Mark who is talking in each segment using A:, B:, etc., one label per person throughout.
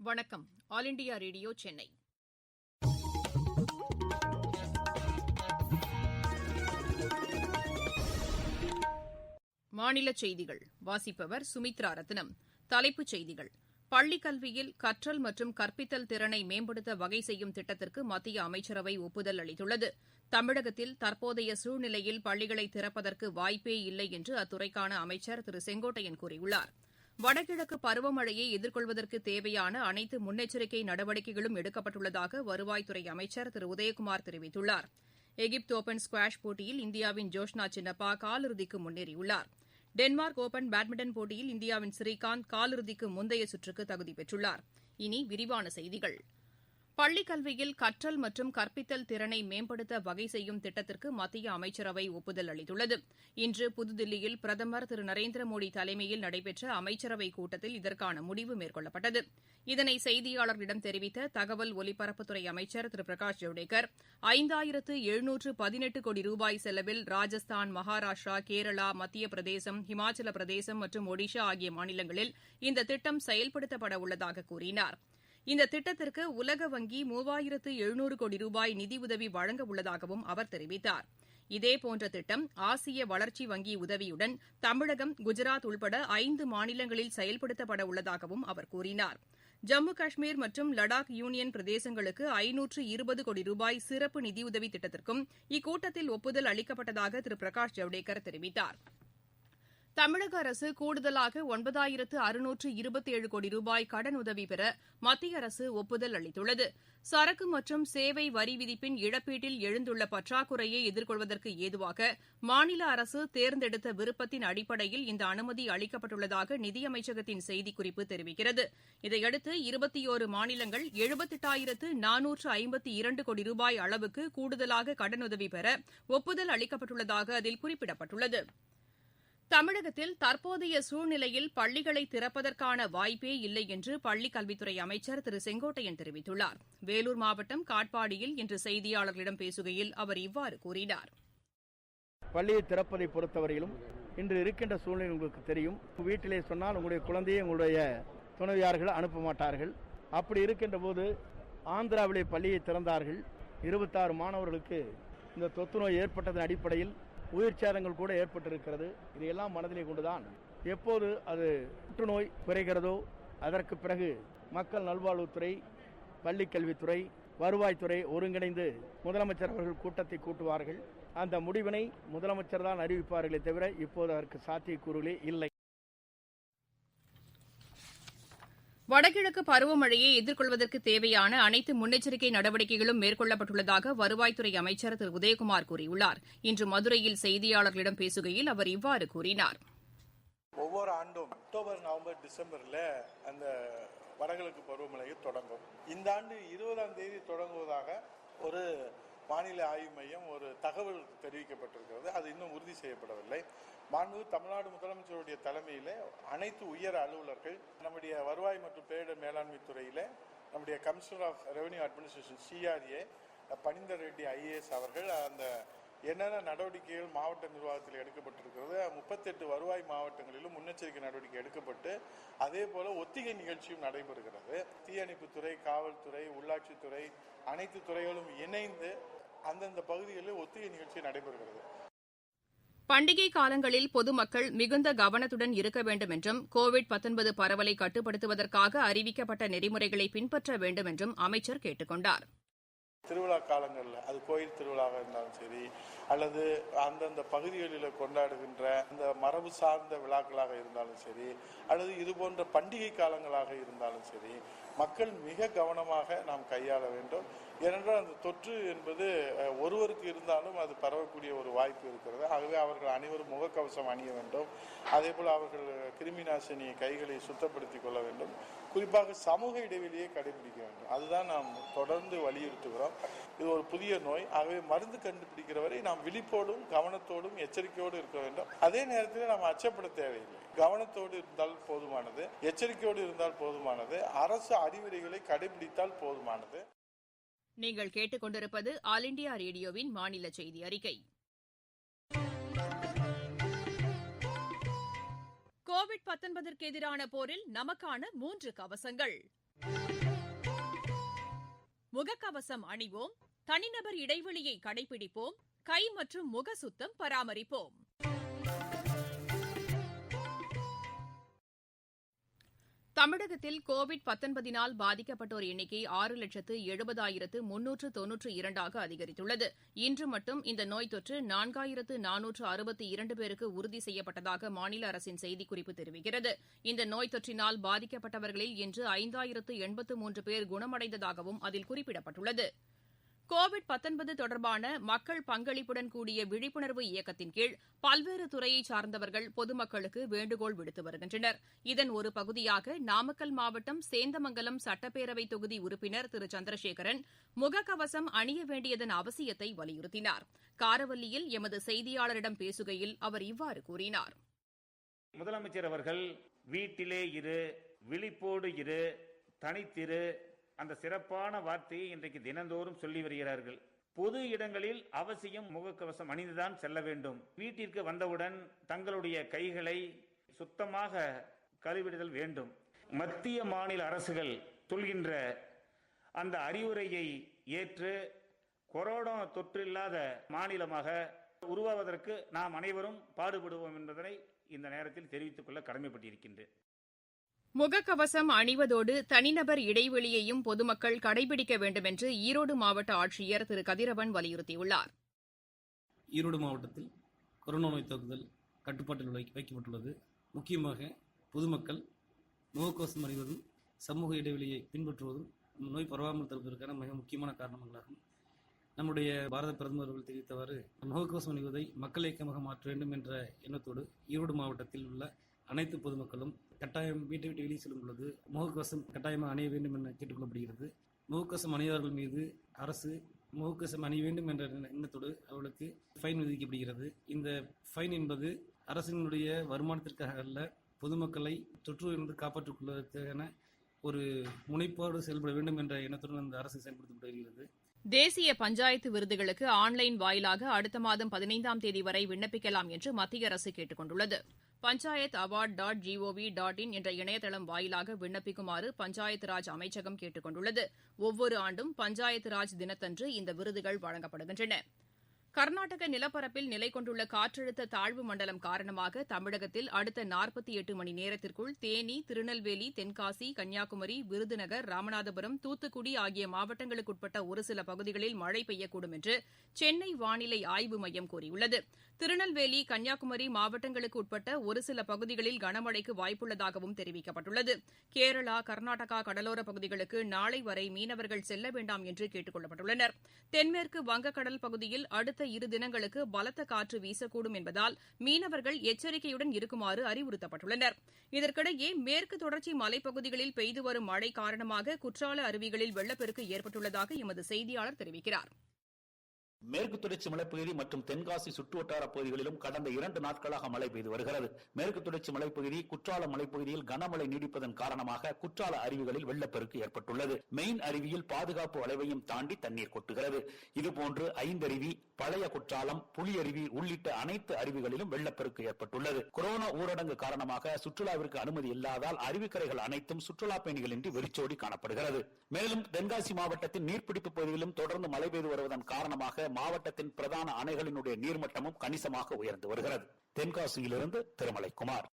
A: வணக்கம். All India radio Chennai. மாநிலச் செய்திகள் வாசிப்பவர் சுமித்ரா ரத்னம். தலைப்புச் செய்திகள்: பள்ளிக் கல்வியில் கற்றல் மற்றும் கற்பித்தல் திறனை மேம்படுத்த வகை செய்யும் திட்டத்திற்கு மத்திய அமைச்சரவை ஒப்புதல் அளித்துள்ளது. தமிழகத்தில் தற்போதைய சூழ்நிலையில் பள்ளிகளை திறப்பதற்கு வாய்ப்பே இல்லை என்று அத்துறைக்கான அமைச்சர் திரு செங்கோட்டையன் கூறியுள்ளார். வடகிழக்கு பருவமழையை எதிர்கொள்வதற்கு தேவையான அனைத்து முன்னெச்சரிக்கை நடவடிக்கைகளும் எடுக்கப்பட்டுள்ளதாக வருவாய்த்துறை அமைச்சர் திரு உதயகுமார் தெரிவித்துள்ளார். எகிப்து ஒபன் ஸ்குவாஷ் போட்டியில் இந்தியாவின் ஜோஷ்னா சின்னப்பா காலிறுதிக்கு முன்னேறியுள்ளார். டென்மார்க் ஒபன் பேட்மிண்டன் போட்டியில் இந்தியாவின் ஸ்ரீகாந்த் காலிறுதிக்கு முந்தைய சுற்றுக்கு தகுதி பெற்றுள்ளார். இனி விரிவான செய்திகள். பள்ளிக் கல்வியில் கற்றல் மற்றும் கற்பித்தல் திறனை மேம்படுத்த வகை செய்யும் திட்டத்திற்கு மத்திய அமைச்சரவை ஒப்புதல் அளித்துள்ளது. இன்று புதுதில்லியில் பிரதமர் திரு நரேந்திர மோடி தலைமையில் நடைபெற்ற அமைச்சரவைக் கூட்டத்தில் இதற்கான முடிவு மேற்கொள்ளப்பட்டது. இதனை செய்தியாளர்களிடம் தெரிவித்த தகவல் ஒலிபரப்புத்துறை அமைச்சர் திரு பிரகாஷ் ஜவடேகர், 5718 கோடி ரூபாய் செலவில் ராஜஸ்தான், மகாராஷ்டிரா, கேரளா, மத்திய பிரதேசம், ஹிமாச்சல பிரதேசம் மற்றும் ஒடிஷா ஆகிய மாநிலங்களில் இந்த திட்டம் செயல்படுத்தப்பட உள்ளதாக கூறினார். இந்த திட்டத்திற்கு உலக வங்கி 3700 கோடி ரூபாய் நிதியுதவி வழங்க உள்ளதாகவும் அவர் தெரிவித்தார். இதேபோன்ற திட்டம் ஆசிய வளர்ச்சி வங்கி உதவியுடன் தமிழகம், குஜராத் உள்பட 5 மாநிலங்களில் செயல்படுத்தப்பட உள்ளதாகவும் அவர் கூறினார். ஜம்மு காஷ்மீர் மற்றும் லடாக் யூனியன் பிரதேசங்களுக்கு 520 கோடி ரூபாய் சிறப்பு நிதியுதவி திட்டத்திற்கும் இக்கூட்டத்தில் ஒப்புதல் அளிக்கப்பட்டதாக திரு பிரகாஷ் ஜவடேகர் தெரிவித்தார். தமிழக அரசு கூடுதலாக 9627 கோடி ரூபாய் கடனுதவி பெற மத்திய அரசு ஒப்புதல் அளித்துள்ளது. சரக்கு மற்றும் சேவை வரி விதிப்பின் இழப்பீட்டில் எழுந்துள்ள பற்றாக்குறையை எதிர்கொள்வதற்கு ஏதுவாக மாநில அரசு தேர்ந்தெடுத்த விருப்பத்தின் அடிப்படையில் இந்த அனுமதி அளிக்கப்பட்டுள்ளதாக நிதியமைச்சகத்தின் செய்திக்குறிப்பு தெரிவிக்கிறது. இதையடுத்து 21 மாநிலங்கள் 78,452 கோடி ரூபாய் அளவுக்கு கூடுதலாக கடனுதவி பெற ஒப்புதல் அளிக்கப்பட்டுள்ளதாக அதில் குறிப்பிடப்பட்டுள்ளது. தமிழகத்தில் தற்போதைய சூழ்நிலையில் பள்ளிகளை திறப்பதற்கான வாய்ப்பே இல்லை என்று பள்ளிக் கல்வித்துறை அமைச்சர் திரு செங்கோட்டையன் தெரிவித்துள்ளார். வேலூர் மாவட்டம் காட்பாடியில் இன்று செய்தியாளர்களிடம் பேசுகையில் அவர் இவ்வாறு கூறினார்.
B: பள்ளியை திறப்பதை பொறுத்தவரையிலும் இன்று இருக்கின்ற சூழ்நிலை உங்களுக்கு தெரியும். வீட்டிலே சொன்னால் உங்களுடைய குழந்தையை உங்களுடைய துணைவியார்கள் அனுப்ப மாட்டார்கள். அப்படி இருக்கின்ற போது ஆந்திராவிலே பள்ளியை திறந்தார்கள். 26 மாணவர்களுக்கு இந்த தொற்று நோய் ஏற்பட்டதன் அடிப்படையில் உயிர் சேதங்கள் கூட ஏற்பட்டிருக்கிறது. இதையெல்லாம் மனதிலே கொண்டுதான் எப்போது அது புற்றுநோய் குறைகிறதோ அதற்கு பிறகு மக்கள் நல்வாழ்வுத்துறை, பள்ளிக்கல்வித்துறை, வருவாய்த்துறை ஒருங்கிணைந்து முதலமைச்சர் அவர்கள் கூட்டத்தை கூட்டுவார்கள். அந்த முடிவினை முதலமைச்சர் தான் அறிவிப்பார்களே தவிர இப்போது அதற்கு சாத்தியக்கூறுகளே இல்லை.
A: வடகிழக்கு பருவமழையை எதிர்கொள்வதற்கு தேவையான அனைத்து முன்னெச்சரிக்கை நடவடிக்கைகளும் மேற்கொள்ளப்பட்டுள்ளதாக வருவாய்த்துறை அமைச்சர் திரு உதயகுமார் கூறியுள்ளார். இன்று மதுரையில் செய்தியாளர்களிடம் பேசுகையில் அவர் இவ்வாறு கூறினார்.
C: ஒவ்வொரு ஆண்டும் அக்டோபர், நவம்பர், டிசம்பர்ல அந்த வடகிழக்கு பருவமழை தொடங்கும். இந்த ஆண்டு 20ஆம் தேதி தொடங்குவதாக ஒரு வானிலை ஆய்வு மையம் ஒரு தகவல் தெரிவிக்கப்பட்டிருக்கிறது. அது இன்னும் உறுதி செய்யப்படவில்லை. மாண்பு தமிழ்நாடு முதலமைச்சருடைய தலைமையில் அனைத்து உயர் அலுவலர்கள், நம்முடைய வருவாய் மற்றும் பேரிடர் மேலாண்மை துறையில் நம்முடைய commissioner of revenue administration CRA Phanindra Reddy IAS அவர்கள் அந்த என்னென்ன நடவடிக்கைகள் மாவட்ட நிர்வாகத்தில் எடுக்கப்பட்டிருக்கிறது, 38 வருவாய் மாவட்டங்களிலும் முன்னெச்சரிக்கை நடவடிக்கை எடுக்கப்பட்டு அதே போல ஒத்திகை நிகழ்ச்சியும் நடைபெறுகிறது. தீயணைப்புத்துறை, காவல்துறை, உள்ளாட்சித்துறை அனைத்து துறைகளும் இணைந்து அந்தந்த பகுதிகளில் ஒத்திகை நிகழ்ச்சி நடைபெறுகிறது.
A: பண்டிகை காலங்களில் பொதுமக்கள் மிகுந்த கவனத்துடன் இருக்க வேண்டும் என்றும் கோவிட்-19 பரவலை கட்டுப்படுத்துவதற்காக அறிவிக்கப்பட்ட நெறிமுறைகளை பின்பற்ற வேண்டும் என்றும் அமைச்சர் கேட்டுக் கொண்டார்.
C: திருவிழா காலங்களில் அது கோயில் திருவிழாவாக இருந்தாலும் சரி, அல்லது அந்தந்த பகுதிகளில் கொண்டாடுகின்ற அந்த மரபு சார்ந்த விழாக்களாக இருந்தாலும் சரி, அல்லது இது போன்ற பண்டிகை காலங்களாக இருந்தாலும் சரி, மக்கள் மிக கவனமாக நாம் கையாள வேண்டும். ஏனென்றால் அந்த தொற்று என்பது ஒருவருக்கு இருந்தாலும் அது பரவக்கூடிய ஒரு வாய்ப்பு இருக்கிறது. ஆகவே அவர்கள் அனைவரும் முகக்கவசம் அணிய வேண்டும். அதே போல் அவர்கள் கிருமி நாசினி கைகளை சுத்தப்படுத்திக் கொள்ள வேண்டும். குறிப்பாக சமூக இடைவெளியை கடைபிடிக்க வேண்டும். அதுதான் நாம் தொடர்ந்து வலியுறுத்துகிறோம். இது ஒரு புதிய நோய். ஆகவே மருந்து கண்டுபிடிக்கிற வரை நாம் விழிப்போடும் கவனத்தோடும் எச்சரிக்கையோடு இருக்க வேண்டும். அதே நேரத்தில் நாம் அச்சப்பட தேவையில்லை. கவனத்தோடு இருந்தால் போதுமானது, எச்சரிக்கையோடு இருந்தால் போதுமானது, அரசு அறிவுரைகளை கடைபிடித்தால் போதுமானது.
A: நீங்கள் கேட்டுக்கொண்டிருப்பது ஆல் இண்டியா ரேடியோவின் மாநில செய்தி அறிக்கை. கோவிட்-19ற்கு எதிரான போரில் நமக்கான 3 கவசங்கள். முகக்கவசம் அணிவோம், தனிநபர் இடைவெளியை கடைபிடிப்போம், கை மற்றும் முக சுத்தம் பராமரிப்போம். தமிழகத்தில் கோவிட்-19 பாதிக்கப்பட்டோர் எண்ணிக்கை 6,70,392 அதிகரித்துள்ளது. இன்று மட்டும் இந்த நோய் தொற்று 4,462 பேருக்கு உறுதி செய்யப்பட்டதாக மாநில அரசின் செய்திக்குறிப்பு தெரிவிக்கிறது. இந்த நோய் தொற்றினால் பாதிக்கப்பட்டவர்களில் இன்று 5,083 பேர் குணமடைந்ததாகவும் அதில் குறிப்பிடப்பட்டுள்ளது. கோவிட்-19 தொடர்பான மக்கள் பங்களிப்புடன் கூடிய விழிப்புணர்வு இயக்கத்தின் கீழ் பல்வேறு துறையைச் சார்ந்தவர்கள் பொதுமக்களுக்கு வேண்டுகோள் விடுத்து வருகின்றனர். இதன் ஒரு பகுதியாக நாமக்கல் மாவட்டம் சேந்தமங்கலம் சட்டப்பேரவைத் தொகுதி உறுப்பினர் திரு சந்திரசேகரன் முகக்கவசம் அணிய வேண்டியதன் அவசியத்தை வலியுறுத்தினார். காரவல்லியில் எமது செய்தியாளரிடம் பேசுகையில் அவர் இவ்வாறு கூறினார்.
D: முதலமைச்சர் அவர்கள் வீட்டிலே இரு, விழிப்போடு இரு, தனித்திரு, அந்த சிறப்பான வார்த்தையை இன்றைக்கு தினந்தோறும் சொல்லி வருகிறார்கள். பொது இடங்களில் அவசியம் முகக்கவசம் அணிந்துதான் செல்ல வேண்டும். வீட்டிற்கு வந்தவுடன் தங்களுடைய கைகளை சுத்தமாக கழுவிடுதல் வேண்டும். மத்திய மாநில அரசுகள் சொல்கின்ற அந்த அறிவுரையை ஏற்று கொரோனா தொற்று இல்லாத மாநிலமாக உருவாவதற்கு நாம் அனைவரும் பாடுபடுவோம் என்பதனை இந்த நேரத்தில் தெரிவித்துக் கொள்ள கடமைப்பட்டிருக்கின்றேன்.
A: முகக்கவசம் அணிவதோடு தனிநபர் இடைவெளியையும் பொதுமக்கள் கடைபிடிக்க வேண்டும் என்று ஈரோடு மாவட்ட ஆட்சியர் திரு கதிரவன் வலியுறுத்தியுள்ளார்.
E: ஈரோடு மாவட்டத்தில் கொரோனா நோய் தாக்குதல் கட்டுப்பாட்டில் வைக்கப்பட்டுள்ளது. முக்கியமாக பொதுமக்கள் முகக்கவசம் அணிவதும் சமூக இடைவெளியை பின்பற்றுவதும் நோய் பரவாமல் தடுப்பதற்கான மிக முக்கியமான காரணங்களாகும். நம்முடைய பாரத பிரதமர் அவர்கள் தெரிவித்தவாறு முகக்கவசம் அணிவதை மக்கள் இயக்கமாக மாற்ற வேண்டும் என்ற எண்ணத்தோடு ஈரோடு மாவட்டத்தில் உள்ள அனைத்து பொதுமக்களும் கட்டாயம் வீட்டை விட்டு வெளியே செல்லும் பொழுது முகக்கவசம் கட்டாயமாக அணிய வேண்டும் என கேட்டுக்கொள்ளப்படுகிறது. முகக்கவசம் அணியவர்கள் மீது அரசு முகக்கவசம் அணிய வேண்டும் என்ற எண்ணத்தோடு அவர்களுக்கு ஃபைன் விதிக்கப்படுகிறது. இந்த ஃபைன் என்பது அரசினுடைய வருமானத்திற்காக அல்ல, பொதுமக்களை தொற்றிலிருந்து காப்பாற்றிக் கொள்வதற்கான ஒரு முனைப்போடு செயல்பட வேண்டும் என்ற எண்ணத்துடன் அந்த அரசு செயல்படுத்தப்பட்டு வருகிறது.
A: தேசிய பஞ்சாயத்து விருதுகளுக்கு ஆன்லைன் வாயிலாக அடுத்த மாதம் 15ஆம் தேதி வரை விண்ணப்பிக்கலாம் என்று மத்திய அரசு கேட்டுக் கொண்டுள்ளது. பஞ்சாயத் award.gov.in என்ற இணையதளம் வாயிலாக விண்ணப்பிக்குமாறு பஞ்சாயத்து ராஜ் அமைச்சகம் கேட்டுக் கொண்டுள்ளது. ஒவ்வொரு ஆண்டும் பஞ்சாயத்து ராஜ் தினத்தன்று இந்த விருதுகள் வழங்கப்படுகின்றன. கர்நாடக நிலப்பரப்பில் நிலை கொண்டுள்ள காற்றழுத்த தாழ்வு மண்டலம் காரணமாக தமிழகத்தில் அடுத்த 48 மணி நேரத்திற்குள் தேனி, திருநெல்வேலி, தென்காசி, கன்னியாகுமரி, விருதுநகர், ராமநாதபுரம், தூத்துக்குடி ஆகிய மாவட்டங்களுக்குட்பட்ட ஒரு சில பகுதிகளில் மழை பெய்யக்கூடும் என்று சென்னை வானிலை ஆய்வு மையம் கூறியுள்ளது. திருநெல்வேலி, கன்னியாகுமரி மாவட்டங்களுக்கு உட்பட்ட ஒரு சில பகுதிகளில் கனமழைக்கு வாய்ப்புள்ளதாகவும் தெரிவிக்கப்பட்டுள்ளது. கேரளா, கர்நாடகா கடலோரப் பகுதிகளுக்கு நாளை வரை மீனவர்கள் செல்ல வேண்டாம் என்று கேட்டுக் கொள்ளப்பட்டுள்ளனர். தென்மேற்கு வங்கக்கடல் பகுதியில் அடுத்த 2 தினங்களுக்கு பலத்த காற்று வீசக்கூடும் என்பதால் மீனவர்கள் எச்சரிக்கையுடன் இருக்குமாறு அறிவுறுத்தப்பட்டுள்ளனர். இதற்கிடையே மேற்கு தொடர்ச்சி மலைப்பகுதிகளில் பெய்து வரும் மழை காரணமாக குற்றால அருவிகளில் வெள்ளப்பெருக்கு ஏற்பட்டுள்ளதாக எமது செய்தியாளர் தெரிவிக்கிறார்.
F: மேற்கு தொடர்ச்சி மலைப்பகுதி மற்றும் தென்காசி சுற்றுவட்டார பகுதிகளிலும் கடந்த 2 நாட்களாக மழை பெய்து வருகிறது. மேற்கு தொடர்ச்சி மலைப்பகுதி, குற்றால மலைப்பகுதியில் கனமழை நீடிப்பதன் காரணமாக குற்றால அருவிகளில் வெள்ளப்பெருக்கு ஏற்பட்டுள்ளது. மெயின் அருவியில் பாதுகாப்பு வளைவையும் தாண்டி தண்ணீர் கொட்டுகிறது. இதுபோன்று 5 அருவி, பழைய குற்றாலம், புலியருவி உள்ளிட்ட அனைத்து அருவிகளிலும் வெள்ளப்பெருக்கு ஏற்பட்டுள்ளது. கொரோனா ஊரடங்கு காரணமாக சுற்றுலாவிற்கு அனுமதி இல்லாதால் அருவிக்கரைகள் அனைத்தும் சுற்றுலா பயணிகளின்றி வெறிச்சோடி காணப்படுகிறது. மேலும் தென்காசி மாவட்டத்தின் நீர்பிடிப்பு பகுதிகளிலும் தொடர்ந்து மழை பெய்து வருவதன் காரணமாக மாவட்டத்தின் பிரதான அணைகளினுடைய நீர்மட்டமும் கணிசமாக உயர்ந்து வருகிறது. தென்காசியிலிருந்து திருமலைக்குமார்.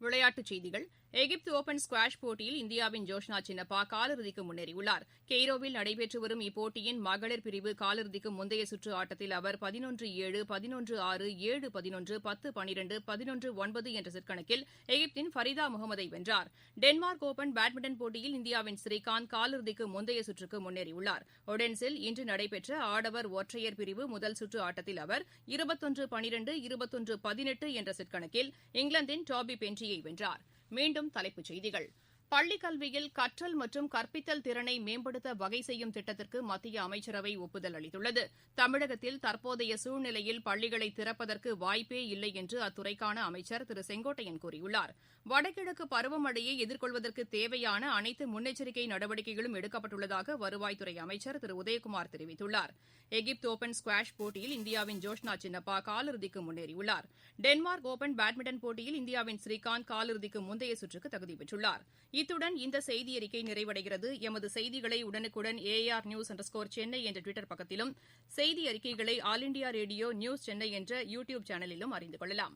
A: விளையாட்டுச் செய்திகள். எகிப்து ஓபன் ஸ்குவாஷ் போட்டியில் இந்தியாவின் ஜோஷ்னா சின்னப்பா காலிறுதிக்கு முன்னேறியுள்ளார். கெய்ரோவில் நடைபெற்று வரும் இப்போட்டியின் மகளிர் பிரிவு காலிறுதிக்கு முந்தைய சுற்று ஆட்டத்தில் அவர் 11-7, 11-6, 7-11, 10-12, 11-9 என்ற செட் கணக்கில் எகிப்தின் ஃபரிதா முகமதை வென்றார். டென்மார்க் ஓபன் பேட்மிண்டன் போட்டியில் இந்தியாவின் ஸ்ரீகாந்த் காலிறுதிக்கு முந்தைய சுற்றுக்கு முன்னேறியுள்ளார். ஒடென்ஸில் இன்று நடைபெற்ற ஆடவர் ஒற்றையர் பிரிவு முதல் சுற்று ஆட்டத்தில் அவர் 21-12, 21-18 என்ற செட் கணக்கில் இங்கிலாந்தின் டாபி பென்ட்ரியை வென்றார். மீண்டும் தலைப்புச் செய்திகள். பள்ளிக் கல்வியில் கற்றல் மற்றும் கற்பித்தல் திறனை மேம்படுத்த வகை செய்யும் திட்டத்திற்கு மத்திய அமைச்சரவை ஒப்புதல் அளித்துள்ளது. தமிழகத்தில் தற்போதைய சூழ்நிலையில் பள்ளிகளை திறப்பதற்கு வாய்ப்பே இல்லை என்று அத்துறைக்கான அமைச்சர் திரு செங்கோட்டையன் கூறியுள்ளார். வடகிழக்கு பருவமழையை எதிர்கொள்வதற்கு தேவையான அனைத்து முன்னெச்சரிக்கை நடவடிக்கைகளும் எடுக்கப்பட்டுள்ளதாக வருவாய்த்துறை அமைச்சர் திரு உதயகுமார் தெரிவித்துள்ளார். எகிப்து ஓபன் ஸ்குவாஷ் போட்டியில் இந்தியாவின் ஜோஷ்னா சின்னப்பா காலிறுதிக்கு முன்னேறியுள்ளார். டென்மார்க் ஓபன் பேட்மிண்டன் போட்டியில் இந்தியாவின் ஸ்ரீகாந்த் காலிறுதிக்கு முந்தைய சுற்றுக்கு தகுதி பெற்றுள்ளார். இத்துடன் இந்த செய்தியறிக்கை நிறைவடைகிறது. எமது செய்திகளை உடனுக்குடன் AR News _சென்னை என்ற ட்விட்டர் பக்கத்திலும், செய்தி அறிக்கைகளை all India radio news Chennai என்ற யூடியூப் சேனலிலும் அறிந்து கொள்ளலாம்.